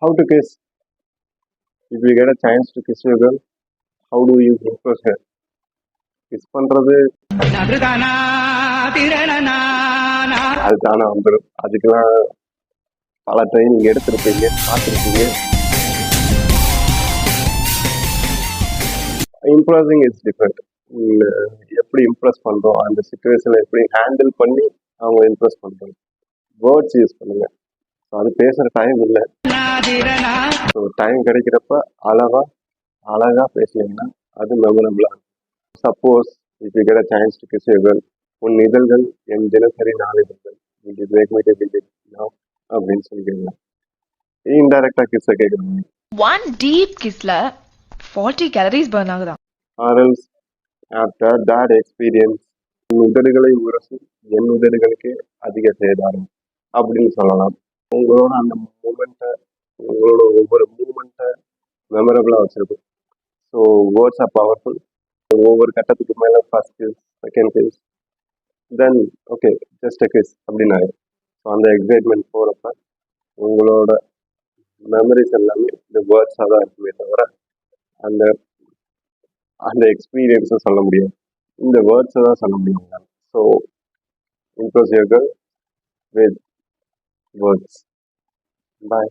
How to kiss? If you get a chance to kiss your girl, how do you impress her? Kiss பண்றது அது தானே வந்துடும். அதுக்கெல்லாம் பல ட்ரைனிங் எடுத்திருப்பீங்க, பார்த்துருப்பீங்க. Impressing is different. எப்படி இம்ப்ரெஸ் பண்ணுறோம், அந்த சுச்சுவேஷனை எப்படி ஹேண்டில் பண்ணி அவங்க இம்ப்ரெஸ் பண்ணுறோம். வேர்ட்ஸ் யூஸ் பண்ணுங்க. ஸோ அது பேசுகிற டைம் இல்லை. ஸோ டைம் கிடைக்கிறப்ப அழகாக பேசுனீங்கன்னா அது மெமரபிளாக. Suppose if you get a chance to kiss your girl, உன் இதழ்கள் என் தினசரி நாளிதழ்கள் அப்படின்னு சொல்லிக்கிறீங்க. இன்டைரக்டா கிஸ் கேட்குறாங்க. One deep kissல 40 calories burn ஆகுதா? Or else after that experience, உதடுகளை உரசும் என் உதடுகளுக்கு அதிக சேதாரம் அப்படின்னு சொல்லலாம். உங்களோட அந்த மூமெண்ட்டை, உங்களோட ஒவ்வொரு மூமெண்ட்டை மெமரபிளா வச்சிருக்கும். So words R powerful. ஒவ்வொரு கட்டத்துக்கு மேலே first kiss, second kiss, then okay just a kiss அப்படின்னு ஆயிடும். ஸோ அந்த எக்ஸைட்மெண்ட் போகிறப்ப உங்களோட மெமரிஸ் எல்லாமே இந்த வேர்ட்ஸாக தான் இருக்குமே தவிர அந்த அந்த எக்ஸ்பீரியன்ஸை சொல்ல முடியாது. இந்த வேர்ட்ஸை தான் சொல்ல முடியும். So Impress your girl with words. Bye.